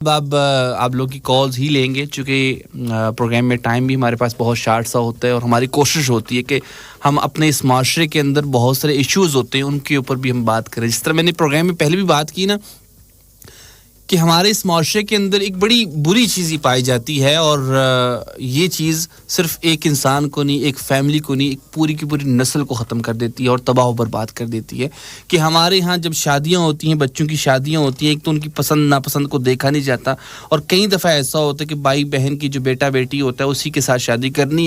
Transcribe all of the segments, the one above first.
अब आप लोग की कॉल्स ही लेंगे, चूँकि प्रोग्राम में टाइम भी हमारे पास बहुत शार्ट सा होता है और हमारी कोशिश होती है कि हम अपने इस माशरे के अंदर बहुत सारे इश्यूज़ होते हैं उनके ऊपर भी हम बात करें। जिस तरह मैंने प्रोग्राम में पहले भी बात की ना कि हमारे इस माशरे के अंदर एक बड़ी बुरी चीज़ ही पाई जाती है, और ये चीज़ सिर्फ एक इंसान को नहीं, एक फैमिली को नहीं, एक पूरी की पूरी नस्ल को ख़त्म कर देती है और तबाह बर्बाद कर देती है। कि हमारे यहाँ जब शादियाँ होती हैं, बच्चों की शादियाँ होती हैं, एक तो उनकी पसंद नापसंद को देखा नहीं जाता, और कई दफ़ा ऐसा होता है कि भाई बहन की जो बेटा बेटी होता है उसी के साथ शादी करनी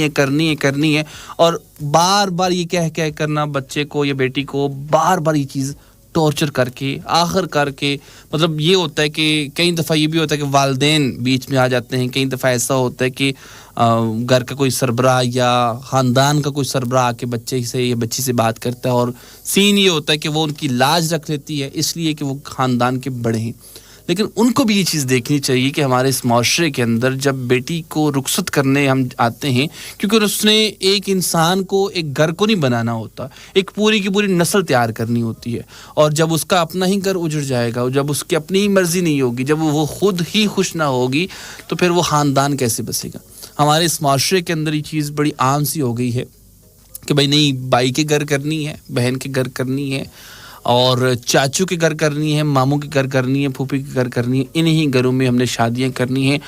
है, और बार बार ये कह करना बच्चे को या बेटी को, बार बार ये चीज़ टॉर्चर करके आखिर करके, मतलब ये होता है कि कई दफ़ा ये भी होता है कि वालिदैन बीच में आ जाते हैं। कई दफ़ा ऐसा होता है कि घर का कोई सरबराह या ख़ानदान का कोई सरबराह आके बच्चे से या बच्ची से बात करता है, और सीन ये होता है कि वो उनकी लाज रख लेती है इसलिए कि वो ख़ानदान के बड़े हैं। लेकिन उनको भी ये चीज़ देखनी चाहिए कि हमारे इस माशरे के अंदर जब बेटी को रुखसत करने हम आते हैं, क्योंकि उसने एक इंसान को, एक घर को नहीं बनाना होता, एक पूरी की पूरी नस्ल तैयार करनी होती है। और जब उसका अपना ही घर उजड़ जाएगा, जब उसकी अपनी ही मर्जी नहीं होगी, जब वो खुद ही खुश ना होगी, तो फिर वो ख़ानदान कैसे बसेगा। हमारे इस माशरे के अंदर ये चीज़ बड़ी आम सी हो गई है कि भाई नहीं, भाई के घर करनी है, बहन के घर करनी है, और चाचू के घर करनी है, मामू के घर करनी है, फूफी के घर करनी है। इन्हीं घरों में हमने शादियां करनी है,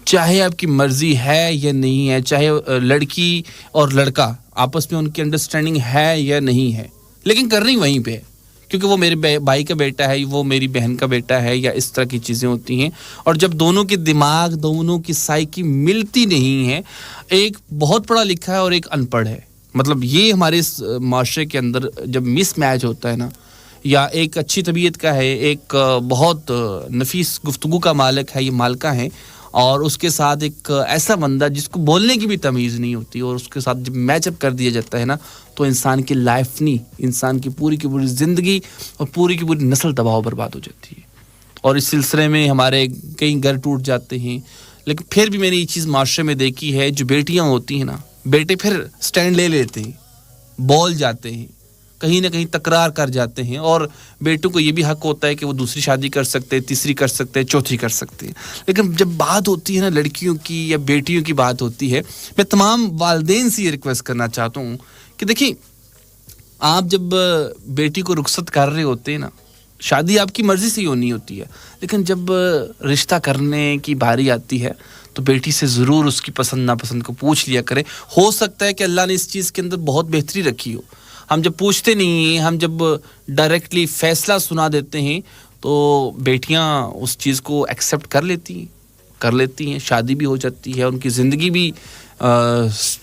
चाहे आपकी मर्जी है या नहीं है, चाहे लड़की और लड़का आपस में उनकी अंडरस्टैंडिंग है या नहीं है, लेकिन करनी वहीं पे है, क्योंकि वो मेरे भाई का बेटा है, वो मेरी बहन का बेटा है, या इस तरह की चीज़ें होती हैं। और जब दोनों के दिमाग, दोनों की साइकी मिलती नहीं है, एक बहुत पढ़ा लिखा है और एक अनपढ़ है, मतलब ये हमारे इस माशरे के अंदर जब मिस मैच होता है ना, या एक अच्छी तबीयत का है, एक बहुत नफीस गुफ्तगू का मालिक है, ये मालका है, और उसके साथ एक ऐसा बंदा जिसको बोलने की भी तमीज़ नहीं होती, और उसके साथ जब मैचअप कर दिया जाता है ना, तो इंसान की लाइफ नहीं, इंसान की पूरी ज़िंदगी और पूरी की पूरी नस्ल तबाह बर्बाद हो जाती है। और इस सिलसिले में हमारे कई घर टूट जाते हैं। लेकिन फिर भी मैंने ये चीज़ माशरे में देखी है, जो बेटियाँ होती हैं ना, बेटे फिर स्टैंड ले लेते हैं, बोल जाते हैं, कहीं ना कहीं तकरार कर जाते हैं, और बेटों को ये भी हक होता है कि वो दूसरी शादी कर सकते हैं, तीसरी कर सकते हैं, चौथी कर सकते हैं। लेकिन जब बात होती है ना लड़कियों की या बेटियों की बात होती है, मैं तमाम वालिदैन से ये रिक्वेस्ट करना चाहता हूँ कि देखिए, आप जब बेटी को रुखसत कर रहे होते हैं ना, शादी आपकी मर्जी से ही होनी होती है, लेकिन जब रिश्ता करने की बारी आती है तो बेटी से ज़रूर उसकी पसंद नापसंद को पूछ लिया करें। हो सकता है कि अल्लाह ने इस चीज़ के अंदर बहुत बेहतरी रखी हो। हम जब पूछते नहीं हैं, हम जब डायरेक्टली फ़ैसला सुना देते हैं, तो बेटियां उस चीज़ को एक्सेप्ट कर लेती हैं, शादी भी हो जाती है, उनकी ज़िंदगी भी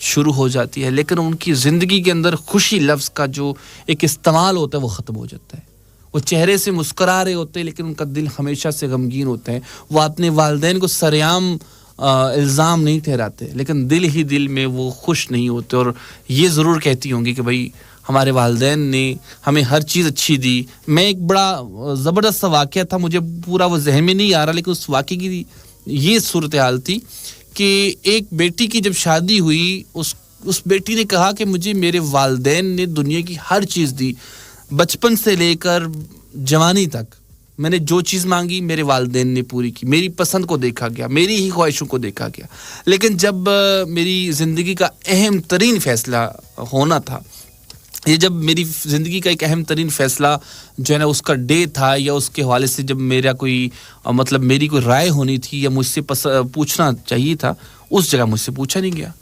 शुरू हो जाती है। लेकिन उनकी ज़िंदगी के अंदर खुशी लफ्ज़ का जो एक इस्तेमाल होता है वो ख़त्म हो जाता है। वो चेहरे से मुस्करा रहे होते हैं, लेकिन उनका दिल हमेशा से गमगीन होता है। वो अपने वालिदैन को सरेआम इल्ज़ाम नहीं ठहराते, लेकिन दिल ही दिल में वो खुश नहीं होते, और ये ज़रूर कहती होंगी कि भाई हमारे वालिदैन ने हमें हर चीज़ अच्छी दी। मैं एक बड़ा ज़बरदस्त सा वाक़या था, मुझे पूरा वो जहन में नहीं आ रहा, लेकिन उस वाक़े की ये सूरत हाल थी कि एक बेटी की जब शादी हुई, उस बेटी ने कहा कि मुझे मेरे वालिदैन ने दुनिया की हर चीज़ दी, बचपन से लेकर जवानी तक मैंने जो चीज़ मांगी मेरे वालिदैन ने पूरी की, मेरी पसंद को देखा गया, मेरी ही ख्वाहिशों को देखा गया। लेकिन जब मेरी ज़िंदगी का अहम तरीन फ़ैसला होना था, ये जब मेरी ज़िंदगी का एक अहम तरीन फ़ैसला जो है ना, उसका डे था, या उसके हवाले से जब मेरा कोई मतलब मेरी कोई राय होनी थी या मुझसे पूछना चाहिए था, उस जगह मुझसे पूछा नहीं गया।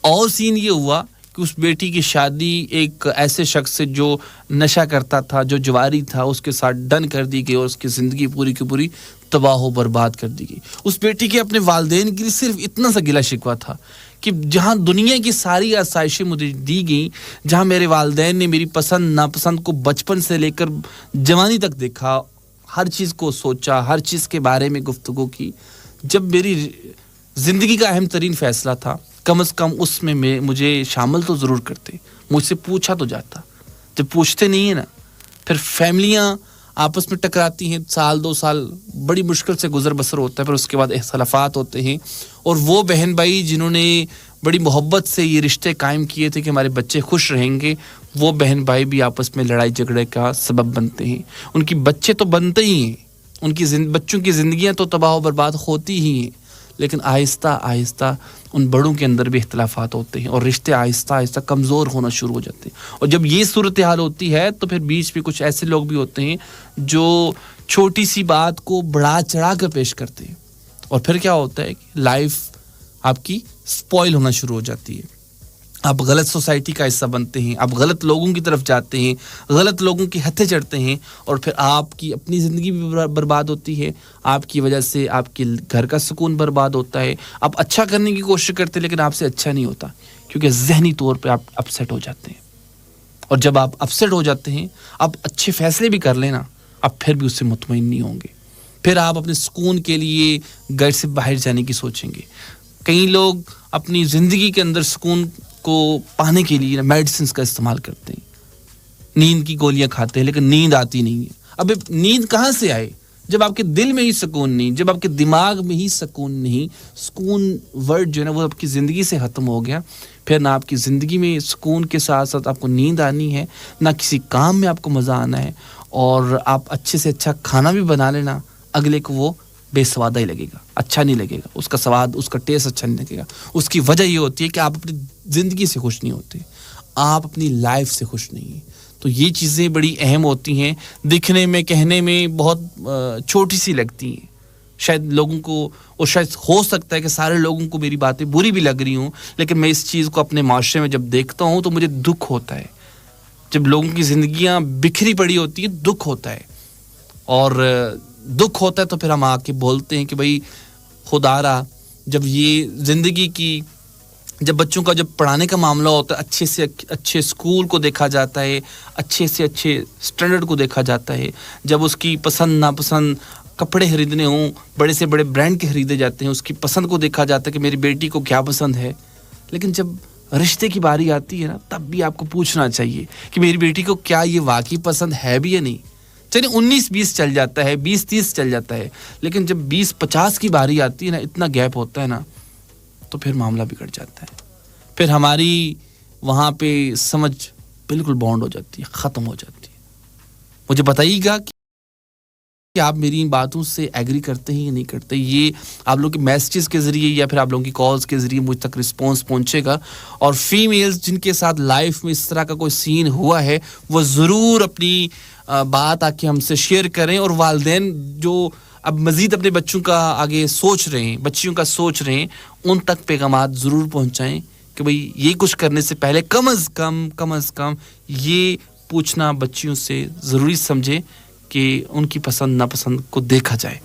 और सीन ये हुआ कि उस बेटी की शादी एक ऐसे शख्स से जो नशा करता था, जो जवारी था, उसके साथ डन कर दी गई, और उसकी ज़िंदगी पूरी की पूरी तबाह बर्बाद कर दी गई। उस बेटी के अपने वालिदैन के लिए सिर्फ इतना सा गिला शिकवा था कि जहाँ दुनिया की सारी आसाइशें मुझे दी गई, जहाँ मेरे वालिदैन ने मेरी पसंद नापसंद को बचपन से लेकर जवानी तक देखा, हर चीज़ को सोचा, हर चीज़ के बारे में गुफ्तगू की, जब मेरी ज़िंदगी का अहम तरीन फ़ैसला था, कम से कम उसमें मुझे शामिल तो ज़रूर करते, मुझसे पूछा तो जाता। जब पूछते नहीं है ना, फिर फैमिलियाँ आपस में टकराती हैं, साल 2 साल बड़ी मुश्किल से गुजर बसर होता है, फिर उसके बाद इख्तलाफात होते हैं, और वो बहन भाई जिन्होंने बड़ी मोहब्बत से ये रिश्ते कायम किए थे कि हमारे बच्चे खुश रहेंगे, वो बहन भाई भी आपस में लड़ाई झगड़े का सबब बनते हैं। उनकी बच्चे तो बनते ही हैं, ان کی بچوں کی زندگیاں تو تباہ و برباد ہوتی ہی ہیں، لیکن آہستہ آہستہ ان بڑوں کے اندر بھی اختلافات ہوتے ہیں اور رشتے آہستہ آہستہ کمزور ہونا شروع ہو جاتے ہیں. اور جب یہ صورتحال ہوتی ہے تو پھر بیچ میں کچھ ایسے لوگ بھی ہوتے ہیں جو چھوٹی سی بات کو بڑھا چڑھا کر پیش کرتے ہیں، اور پھر کیا ہوتا ہے کہ لائف آپ کی سپوائل ہونا شروع ہو جاتی ہے. آپ غلط سوسائٹی کا حصہ بنتے ہیں، آپ غلط لوگوں کی طرف جاتے ہیں، غلط لوگوں کے ہتھے چڑھتے ہیں، اور پھر آپ کی اپنی زندگی بھی برباد ہوتی ہے. آپ کی وجہ سے آپ کے گھر کا سکون برباد ہوتا ہے. آپ اچھا کرنے کی کوشش کرتے ہیں لیکن آپ سے اچھا نہیں ہوتا، کیونکہ ذہنی طور پہ آپ اپسیٹ ہو جاتے ہیں. اور جب آپ اپسیٹ ہو جاتے ہیں، آپ اچھے فیصلے بھی کر لینا، آپ پھر بھی اس سے مطمئن نہیں ہوں گے. پھر آپ اپنے سکون کے لیے گھر سے باہر جانے کی سوچیں گے. کئی لوگ اپنی زندگی کے اندر سکون کو پانے کے لیے میڈیسنز کا استعمال کرتے ہیں، نیند کی گولیاں کھاتے ہیں، لیکن نیند آتی نہیں ہے. اب نیند کہاں سے آئے جب آپ کے دل میں ہی سکون نہیں، جب آپ کے دماغ میں ہی سکون نہیں. سکون ورڈ جو ہے نا وہ آپ کی زندگی سے ختم ہو گیا. پھر نہ آپ کی زندگی میں سکون کے ساتھ ساتھ آپ کو نیند آنی ہے، نہ کسی کام میں آپ کو مزہ آنا ہے. اور آپ اچھے سے اچھا کھانا بھی بنا لینا، اگلے کو وہ بے سوادہ ہی لگے گا، اچھا نہیں لگے گا، اس کا سواد، اس کا ٹیسٹ اچھا نہیں لگے گا. اس کی وجہ یہ ہوتی ہے کہ آپ اپنی زندگی سے خوش نہیں ہوتے، آپ اپنی لائف سے خوش نہیں ہیں. تو یہ چیزیں بڑی اہم ہوتی ہیں. دکھنے میں، کہنے میں بہت چھوٹی سی لگتی ہیں شاید لوگوں کو، اور شاید ہو سکتا ہے کہ سارے لوگوں کو میری باتیں بری بھی لگ رہی ہوں، لیکن میں اس چیز کو اپنے معاشرے میں جب دیکھتا ہوں تو مجھے دکھ ہوتا ہے. جب لوگوں کی زندگیاں بکھری پڑی ہوتی ہیں دکھ ہوتا ہے، اور دکھ ہوتا ہے تو پھر ہم آ کے بولتے ہیں کہ بھائی خدا را، جب یہ زندگی کی، جب بچوں کا جب پڑھانے کا معاملہ ہوتا ہے، اچھے سے اچھے اسکول کو دیکھا جاتا ہے، اچھے سے اچھے اسٹینڈرڈ کو دیکھا جاتا ہے، جب اس کی پسند ناپسند کپڑے خریدنے ہوں، بڑے سے بڑے برانڈ کے خریدے جاتے ہیں، اس کی پسند کو دیکھا جاتا ہے کہ میری بیٹی کو کیا پسند ہے. لیکن جب رشتے کی باری آتی ہے نا، تب بھی آپ کو پوچھنا چاہیے کہ میری بیٹی کو کیا یہ واقعی پسند ہے بھی یا نہیں. چلیے 19-20 چل جاتا ہے، 20-30 چل جاتا ہے، لیکن جب 20-50 کی باری آتی ہے نا، اتنا گیپ ہوتا ہے نا، تو پھر معاملہ بگڑ جاتا ہے. پھر ہماری وہاں پہ سمجھ بالکل بانڈ ہو جاتی ہے، ختم ہو جاتی ہے. مجھے بتائیے گا کہ آپ میری ان باتوں سے ایگری کرتے ہیں یا نہیں کرتے. یہ آپ لوگوں کے میسیجز کے ذریعے یا پھر آپ لوگوں کی کالز کے ذریعے مجھ تک رسپانس پہنچے گا. اور فیمیلز جن کے ساتھ لائف میں اس طرح کا کوئی سین ہوا ہے، وہ ضرور اپنی بات آ کے ہم سے شیئر کریں. اور والدین جو اب مزید اپنے بچوں کا آگے سوچ رہے ہیں، بچیوں کا سوچ رہے ہیں، ان تک پیغامات ضرور پہنچائیں کہ بھئی یہ کچھ کرنے سے پہلے کم از کم یہ پوچھنا بچیوں سے ضروری سمجھیں کہ ان کی پسند ناپسند کو دیکھا جائے.